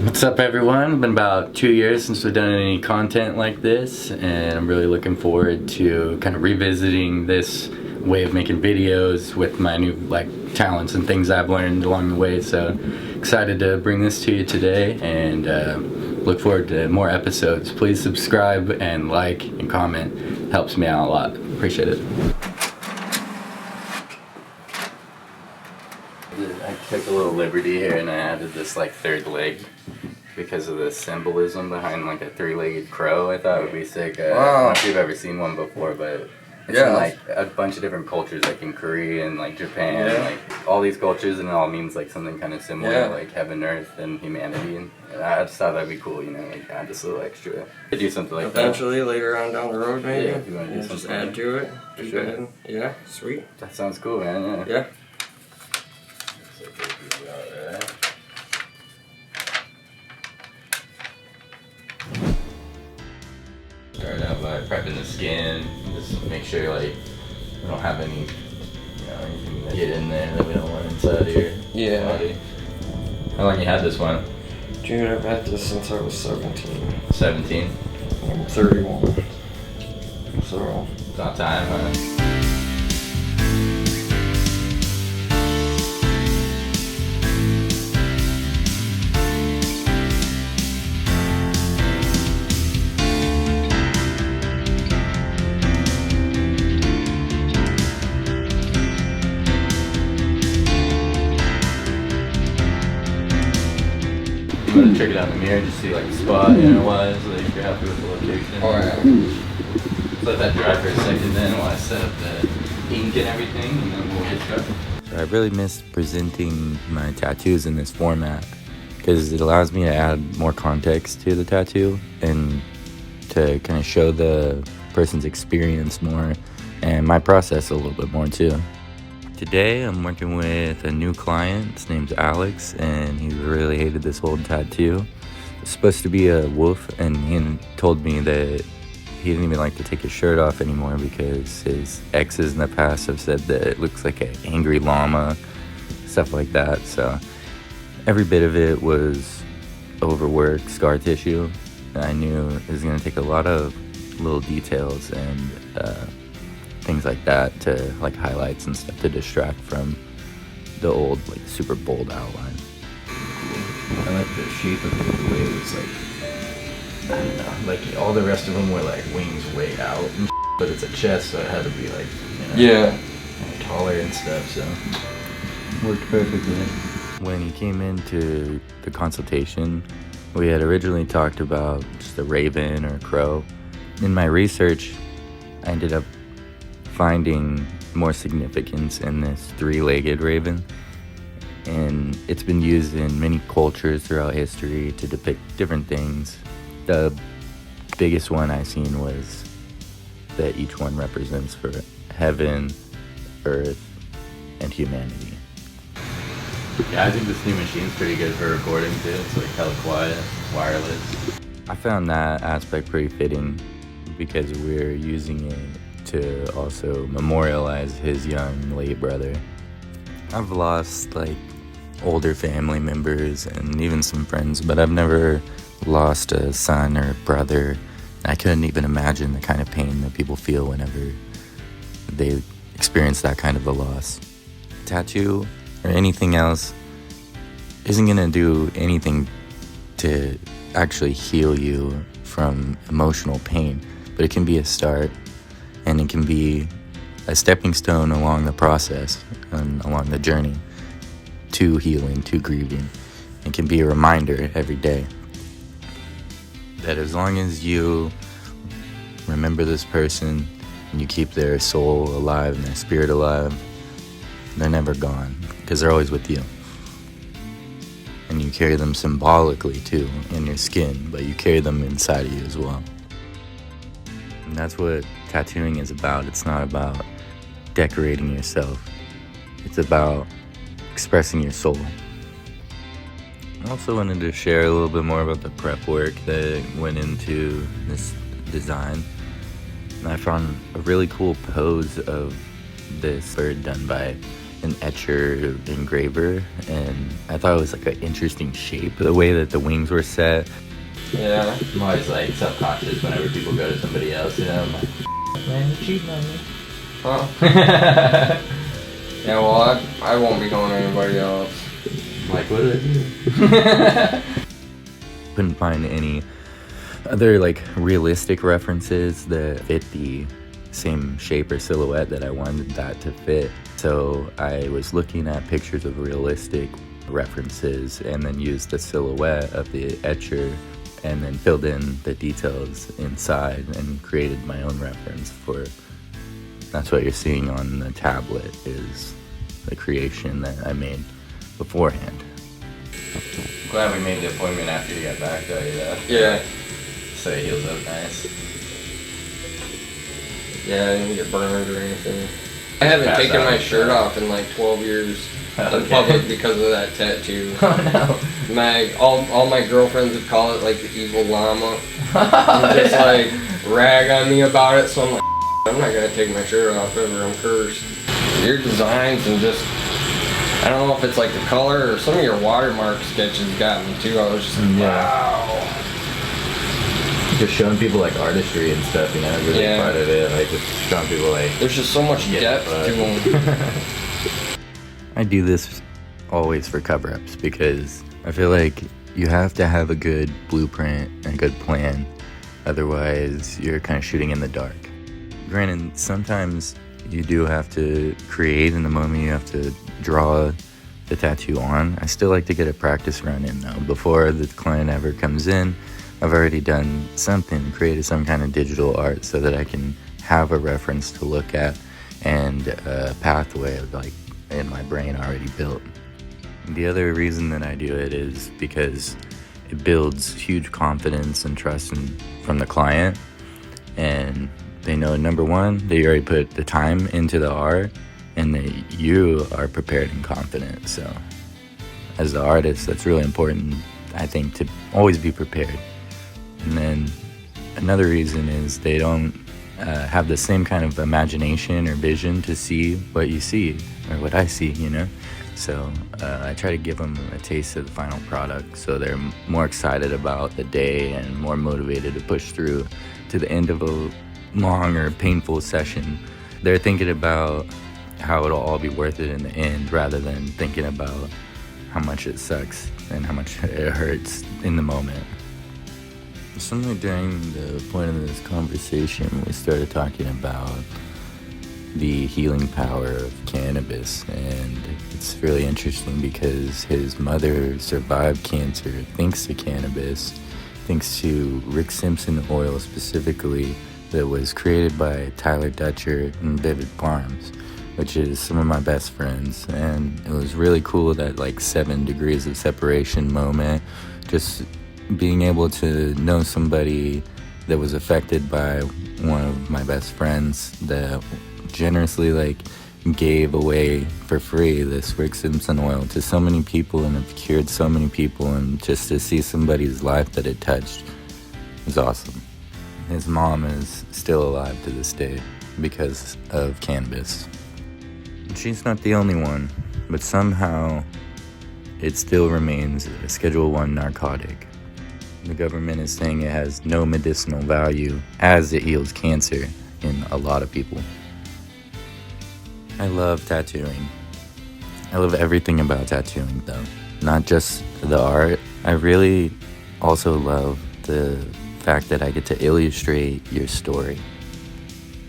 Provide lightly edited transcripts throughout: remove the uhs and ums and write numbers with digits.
What's up everyone? It's been about 2 years since we've done any content like this, and I'm really looking forward to kind of revisiting this way of making videos with my new talents and things I've learned along the way. So excited to bring this to you today, and look forward to more episodes. Please subscribe and like and comment. Helps me out a lot. Appreciate it. I took a little liberty here and I added this third leg because of the symbolism behind a three-legged crow. I thought it would be sick. I don't know if you've ever seen one before, but it's in a bunch of different cultures, in Korea and Japan, all these cultures, and it all means something kind of similar, like heaven, earth, and humanity. And I just thought that'd be cool, add this little extra. Do something like that. Eventually, later on down the road, maybe. Yeah, if you want to do something. Just add to it. Sure. Yeah, sweet. That sounds cool, man. Yeah. Start out by prepping the skin. Just make sure we don't have any, anything that get in there that we don't want inside your body. How long you had this one? Dude, I've had this since I was 17. 17? I'm 31. So. It's about time, huh? I'm gonna check it out in the mirror, just see the spot inner-wise, if you're happy with the location. Just let that dry for a second then while I set up the ink and everything, and then we'll get started. So I really miss presenting my tattoos in this format because it allows me to add more context to the tattoo and to kind of show the person's experience more and my process a little bit more too. Today I'm working with a new client. His name's Alex, and he really hated this old tattoo. It's supposed to be a wolf, and he told me that he didn't even like to take his shirt off anymore because his exes in the past have said that it looks like an angry llama, stuff like that. So every bit of it was overworked scar tissue. I knew it was going to take a lot of little details and things like that to highlights and stuff to distract from the old super bold outline. I like the shape of it, the way it was I don't know, all the rest of them were wings way out and but it's a chest, so it had to be taller and stuff, so worked perfectly. When he came into the consultation, we had originally talked about just a raven or a crow. In my research, I ended up finding more significance in this three-legged raven, and it's been used in many cultures throughout history to depict different things. The biggest one I seen was that each one represents for heaven, earth, and humanity. Yeah, I think this new machine's pretty good for recording too. It's hella quiet, wireless. I found that aspect pretty fitting because we're using it to also memorialize his young late brother. I've lost older family members and even some friends, but I've never lost a son or a brother. I couldn't even imagine the kind of pain that people feel whenever they experience that kind of a loss. Tattoo or anything else isn't gonna do anything to actually heal you from emotional pain, but it can be a start. And it can be a stepping stone along the process and along the journey to healing, to grieving. It can be a reminder every day that as long as you remember this person and you keep their soul alive and their spirit alive, they're never gone because they're always with you. And you carry them symbolically too in your skin, but you carry them inside of you as well. And that's what tattooing is about. It's not about decorating yourself. It's about expressing your soul. I also wanted to share a little bit more about the prep work that went into this design. And I found a really cool pose of this bird done by an etcher engraver, and I thought it was like an interesting shape, the way that the wings were set. Yeah. I'm always like subconscious whenever people go to somebody else, you know, I'm like, man, you're cheating on me. Huh? Yeah, well, I won't be going to anybody else. I'm like, what did I do? Couldn't find any other like realistic references that fit the same shape or silhouette that I wanted that to fit. So I was looking at pictures of realistic references and then used the silhouette of the etcher and then filled in the details inside and created my own reference for. That's what you're seeing on the tablet is the creation that I made beforehand. Glad we made the appointment after you got back though, Yeah. So it heals up nice. Yeah, I didn't get burned or anything. I haven't taken my shirt off in like 12 years in public because of that tattoo. Oh no. All my girlfriends would call it like the evil llama. And just like rag on me about it, so I'm like, I'm not gonna take my shirt off ever, I'm cursed. Your designs and just, I don't know if it's like the color or some of your watermark sketches got me too. I was just like, wow. Just showing people like artistry and stuff, you know, really part of it. Like just showing people like there's just so much depth to them. I do this always for cover-ups because I feel like you have to have a good blueprint and good plan. Otherwise, you're kind of shooting in the dark. Granted, sometimes you do have to create in the moment. You have to draw the tattoo on. I still like to get a practice run in though. Before the client ever comes in, I've already done something, created some kind of digital art so that I can have a reference to look at and a pathway like in my brain already built. The other reason that I do it is because it builds huge confidence and trust from the client, and they know, number one, that you already put the time into the art and that you are prepared and confident. So as the artist, that's really important, I think, to always be prepared. And then another reason is they don't have the same kind of imagination or vision to see what you see or what I see, you know? So I try to give them a taste of the final product so they're more excited about the day and more motivated to push through to the end of a long or painful session. They're thinking about how it'll all be worth it in the end rather than thinking about how much it sucks and how much it hurts in the moment. Somewhere during the point of this conversation, we started talking about the healing power of cannabis, and it's really interesting because his mother survived cancer thanks to cannabis, thanks to Rick Simpson oil specifically that was created by Tyler Dutcher and Vivid Farms, which is some of my best friends. And it was really cool, that like 7 degrees of separation moment, just being able to know somebody that was affected by one of my best friends that generously like gave away for free this Rick Simpson oil to so many people and have cured so many people, and just to see somebody's life that it touched was awesome. His mom is still alive to this day because of cannabis. She's not the only one, but somehow it still remains a Schedule I narcotic. The government is saying it has no medicinal value as it heals cancer in a lot of people. I love tattooing. I love everything about tattooing though, not just the art. I really also love the fact that I get to illustrate your story.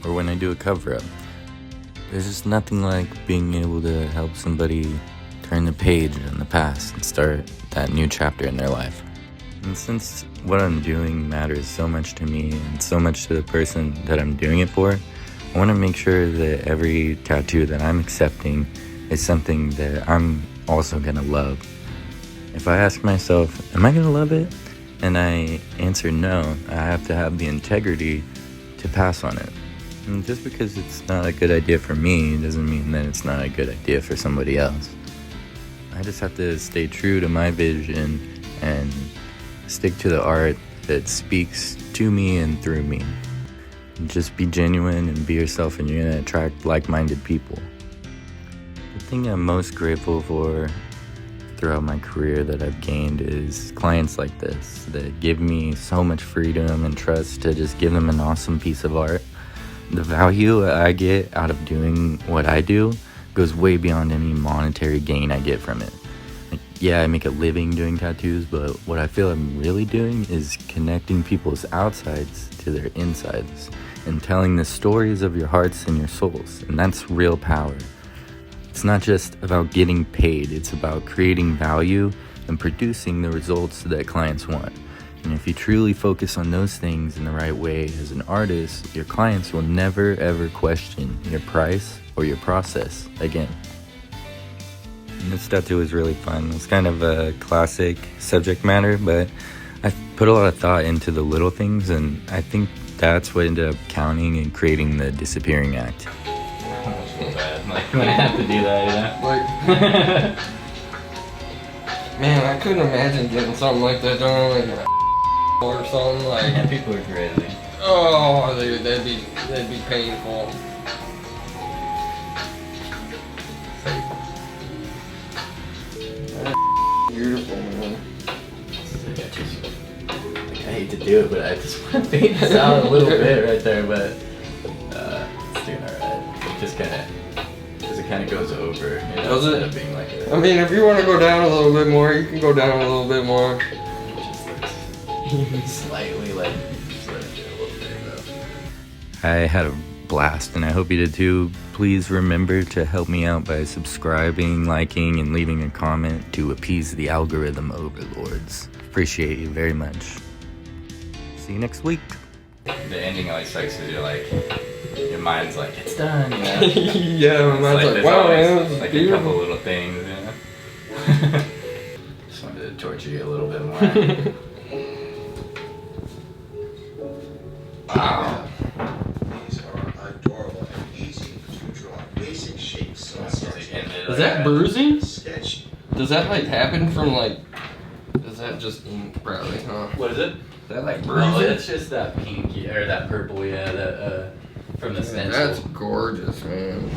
Or when I do a cover-up, there's just nothing like being able to help somebody turn the page on the past and start that new chapter in their life. And since what I'm doing matters so much to me and so much to the person that I'm doing it for, I want to make sure that every tattoo that I'm accepting is something that I'm also going to love. If I ask myself, am I going to love it? And I answer no, I have to have the integrity to pass on it. And just because it's not a good idea for me doesn't mean that it's not a good idea for somebody else. I just have to stay true to my vision and stick to the art that speaks to me and through me. Just be genuine and be yourself, and you're going to attract like-minded people. The thing I'm most grateful for throughout my career that I've gained is clients like this that give me so much freedom and trust to just give them an awesome piece of art. The value I get out of doing what I do goes way beyond any monetary gain I get from it. Like, yeah, I make a living doing tattoos, but what I feel I'm really doing is connecting people's outsides to their insides and telling the stories of your hearts and your souls, and that's real power. It's not just about getting paid, it's about creating value and producing the results that clients want. And if you truly focus on those things in the right way as an artist, your clients will never ever question your price or your process again. And this tattoo is really fun. It's kind of a classic subject matter, but I put a lot of thought into the little things, and I think that's what ended up counting and creating the disappearing act. Like when I have to do that, Like, man, I couldn't imagine getting something like that done, like or something. Like, yeah, people are crazy. Oh, that'd be painful. Beautiful, man. I hate to do it, but I just want to fade this out a little bit right there, but it's doing alright. It just kind of, because it kind of goes over, you know, does instead it? of being like I mean, if you want to go down a little bit more, you can go down a little bit more. It just looks slightly like, just let it do a little bit though. I had a blast, and I hope you did too. Please remember to help me out by subscribing, liking, and leaving a comment to appease the algorithm overlords. Appreciate you very much. See you next week. The ending always sucks because you're like, your mind's like, it's done, you know? Yeah, my mind's like, wow, man, this is like beautiful. a couple little things, you know? Just wanted to torture you a little bit more. Wow. These are adorable and easy to draw. Basic shapes. So Is that bruising? sketch. Does that like happen from like? Is that just ink, probably, huh? What is it? Is that like Oh, bruising? it's just that pink, or that purple, yeah, that, from the stencil. That's gorgeous, man.